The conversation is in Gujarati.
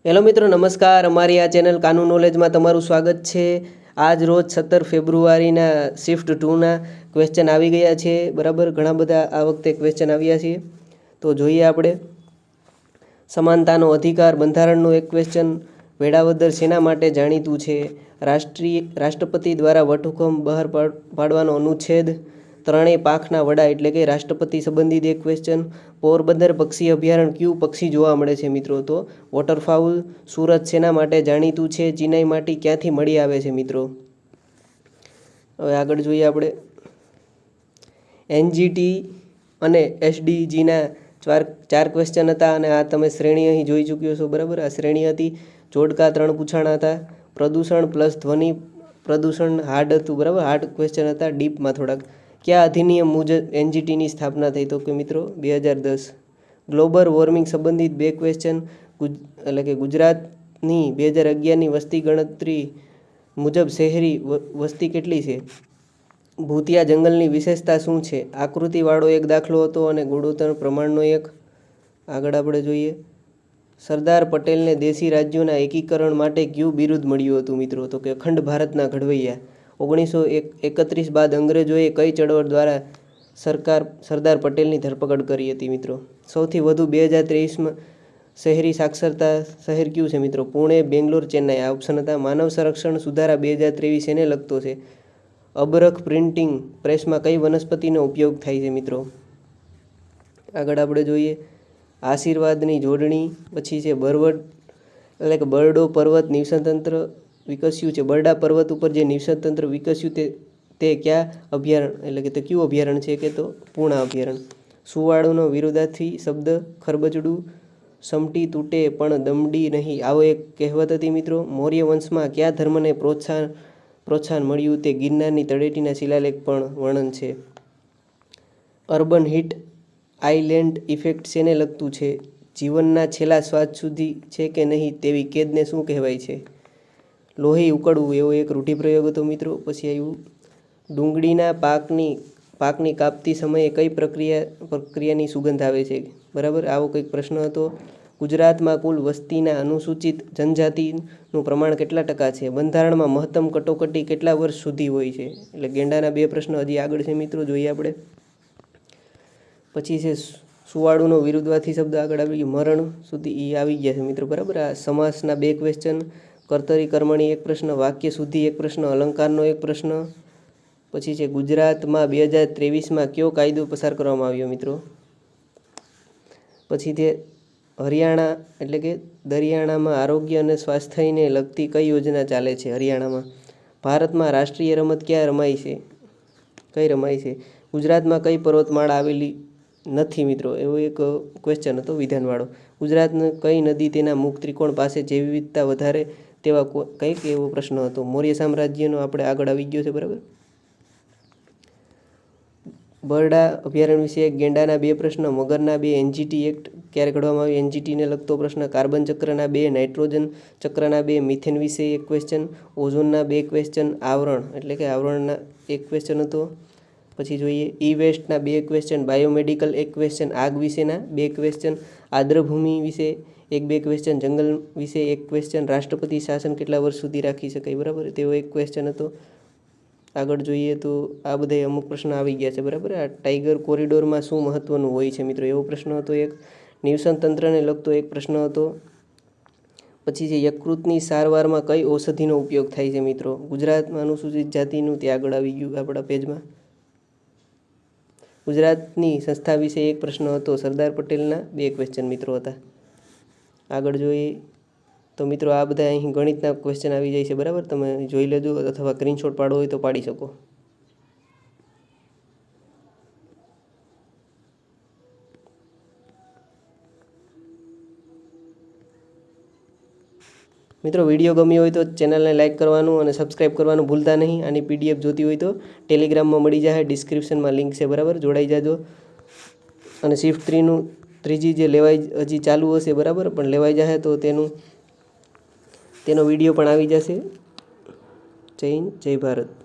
હેલો મિત્રો, નમસ્કાર. અમારી આ ચેનલ કાનૂન નોલેજમાં તમારું સ્વાગત છે. આજ રોજ 17 ફેબ્રુઆરીના શિફ્ટ 2ના ક્વેશ્ચન આવી ગયા છે. બરાબર, ઘણા બધા આ વખતે ક્વેશ્ચન આવ્યા છે. તો જોઈએ આપણે. સમાનતાનો અધિકાર, બંધારણનો એક ક્વેશ્ચન. વેળાવદર શેના માટે જાણીતું છે? રાષ્ટ્રપતિ દ્વારા વટહુકમ બહાર પાડવાનો અનુચ્છેદ. ત્રણેય પાંખના વડા એટલે કે રાષ્ટ્રપતિ સંબંધિત એક ક્વેશ્ચન. પોરબંદર પક્ષી અભયારણ્ય કયું પક્ષી જોવા મળે છે મિત્રો? તો વોટરફાઉલ. સુરત શેના માટે જાણીતું છે? ચિનાઈ માટી ક્યાંથી મળી આવે છે મિત્રો? હવે આગળ જોઈએ આપણે. એનજીટી અને એસડીજીના ચાર ક્વેશ્ચન હતા અને આ તમે શ્રેણી અહીં જોઈ ચૂક્યો છો. બરાબર, આ શ્રેણી હતી. જોડકા 3 પૂછાણા હતા. પ્રદૂષણ પ્લસ ધ્વનિ પ્રદૂષણ હાર્ડ હતું. બરાબર, હાર્ડ ક્વેશ્ચન હતા, ડીપમાં થોડાક. કયા અધિનિયમ મુજબ એનજીટીની સ્થાપના થઈ? તો કે મિત્રો 2010. ગ્લોબલ વોર્મિંગ સંબંધિત 2 ક્વેશ્ચન. એટલે કે ગુજરાતની 2011ની વસ્તી ગણતરી મુજબ શહેરી વસ્તી કેટલી છે? ભૂતિયા જંગલની વિશેષતા શું છે? આકૃતિવાળો એક દાખલો હતો અને ગુણોત્તર પ્રમાણનો એક. આગળ આપણે જોઈએ. સરદાર પટેલને દેશી રાજ્યોના એકીકરણ માટે કયું બિરુદ મળ્યું હતું મિત્રો? તો કે અખંડ ભારતના ઘડવૈયા. 1931 બાદ અંગ્રેજોએ કઈ ચળવળ દ્વારા સરદાર પટેલની ધરપકડ કરી હતી મિત્રો? સૌથી વધુ 2023માં શહેરી સાક્ષરતા શહેર કયું છે મિત્રો? પુણે, બેંગ્લોર, ચેન્નાઈ. આ ઓપ્શન હતા. માનવ સંરક્ષણ સુધારા 2023 એને લગતો છે. અબરખ પ્રિન્ટિંગ પ્રેસમાં કઈ વનસ્પતિનો ઉપયોગ થાય છે મિત્રો? આગળ આપણે જોઈએ. આશીર્વાદની જોડણી. પછી છે બરવડ એટલે કે બરડો પર્વત નિવસનતંત્ર વિકસ્યું છે. બરડા પર્વત ઉપર જે નિવસનતંત્ર વિકસ્યું તે કયા અભયારણ્ય એટલે કે તે કયું અભયારણ્ય છે? કે તો પૂર્ણા અભયારણ્ય. સુવાળોનો વિરોધાર્થી શબ્દ ખરબચડું. સમટી તૂટે પણ દમડી નહીં, આવો એક કહેવત હતી મિત્રો. મૌર્ય વંશમાં કયા ધર્મને પ્રોત્સાહન મળ્યું? તે ગિરનારની તળેટીના શિલાલેખ પણ વર્ણન છે. અર્બન હીટ આઇલેન્ડ ઇફેક્ટ શેને લગતું છે? જીવનના છેલ્લા શ્વાસ સુધી છે કે નહીં તેવી કેદને શું કહેવાય છે? લોહી ઉકળવું એવો એક રૂઢિપ્રયોગ હતો મિત્રો. પછી આવ્યું ડુંગળીના પાકની કાપતી સમયે કઈ પ્રક્રિયાની સુગંધ આવે છે? બરાબર, આવો કંઈક પ્રશ્ન હતો. ગુજરાતમાં કુલ વસ્તીના અનુસૂચિત જનજાતિનું પ્રમાણ કેટલા ટકા છે? બંધારણમાં મહત્તમ કટોકટી કેટલા વર્ષ સુધી હોય છે? એટલે ગેંડાના 2 પ્રશ્ન હજી આગળ છે મિત્રો, જોઈએ આપણે. પછી છે સુવાળુનો વિરુદ્ધાર્થી શબ્દ આગળ આવી ગયો. મરણ સુધી એ આવી ગયા છે મિત્રો. બરાબર, આ સમાસના 2 ક્વેશ્ચન. કર્તરી કર્મણી એક પ્રશ્ન. વાક્ય શુદ્ધિ એક પ્રશ્ન. અલંકારનો એક પ્રશ્ન. પછી છે ગુજરાતમાં 2023માં કયો કાયદો પસાર કરવામાં આવ્યો મિત્રો? પછી તે હરિયાણા એટલે કે દરિયાણામાં આરોગ્ય અને સ્વાસ્થ્યને લગતી કઈ યોજના ચાલે છે હરિયાણામાં? ભારતમાં રાષ્ટ્રીય રમત ક્યાં રમાય છે? કઈ રમાય છે? ગુજરાતમાં કઈ પર્વતમાળા આવેલી નથી મિત્રો? એવો એક ક્વેશ્ચન હતો વિધાનવાળો. ગુજરાતની કઈ નદી તેના મુખ ત્રિકોણ પાસે જૈવ વિવિધતા વધારે તેવા કંઈક એવો પ્રશ્ન હતો. મૌર્ય સામ્રાજ્યનો આપણે આગળ આવી ગયો છે. બરાબર, બરડા અભયારણ્ય વિશે એક. ગેંડાના 2 પ્રશ્ન. મગરના 2. એનજીટી એક્ટ ક્યારે ઘડવામાં આવ્યો? એનજીટીને લગતો પ્રશ્ન. કાર્બન ચક્રના 2. નાઇટ્રોજન ચક્રના 2. મિથેન વિશે એક ક્વેશ્ચન. ઓઝોનના 2 ક્વેશ્ચન. આવરણ એટલે કે આવરણના એક ક્વેશ્ચન હતો. પછી જોઈએ ઈ વેસ્ટના 2 ક્વેશ્ચન. બાયોમેડિકલ એક ક્વેશ્ચન. આગ વિશેના 2 ક્વેશ્ચન. આદ્રભૂમિ વિશે 1-2 ક્વેશ્ચન. જંગલ વિશે એક ક્વેશ્ચન. રાષ્ટ્રપતિ શાસન કેટલા વર્ષ સુધી રાખી શકાય? બરાબર, તેવો એક ક્વેશ્ચન હતો. આગળ જોઈએ તો આ બધા અમુક પ્રશ્ન આવી ગયા છે. બરાબર, આ ટાઈગર કોરિડોરમાં શું મહત્વનું હોય છે મિત્રો? એવો પ્રશ્ન હતો એક. નિવસન તંત્રને લગતો એક પ્રશ્ન હતો. પછી છે યકૃતની સારવારમાં કઈ ઔષધિનો ઉપયોગ થાય છે મિત્રો? ગુજરાતમાં અનુસૂચિત જાતિનું તે આગળ આવી ગયું આપણા પેજમાં. ગુજરાતની સંસ્થા વિશે એક પ્રશ્ન હતો. સરદાર પટેલના 2 ક્વેશ્ચન મિત્રો હતા. આગળ જોઈએ તો મિત્રો આ બધા અહીં ગણિતના ક્વેશ્ચન આવી જાય છે. બરાબર, તમે જોઈ લેજો અથવા સ્ક્રીનશોટ પાડવો હોય તો પાડી શકો. મિત્રો વિડીયો ગમ્યો હોય તો ચેનલને લાઇક કરવાનું અને સબસ્ક્રાઈબ કરવાનું ભૂલતા નહીં. આની પીડીએફ જોતી હોય તો ટેલિગ્રામમાં મળી જાય, ડિસ્ક્રિપ્શનમાં લિંક છે. બરાબર, જોડાઈ જાજો. અને શિફ્ટ 3નું 3G જે લેવાય હજી ચાલુ હશે. બરાબર, પણ લેવાઈ જાય તો તેનો વિડીયો પણ આવી જશે. જય હિન્દ, જય ભારત.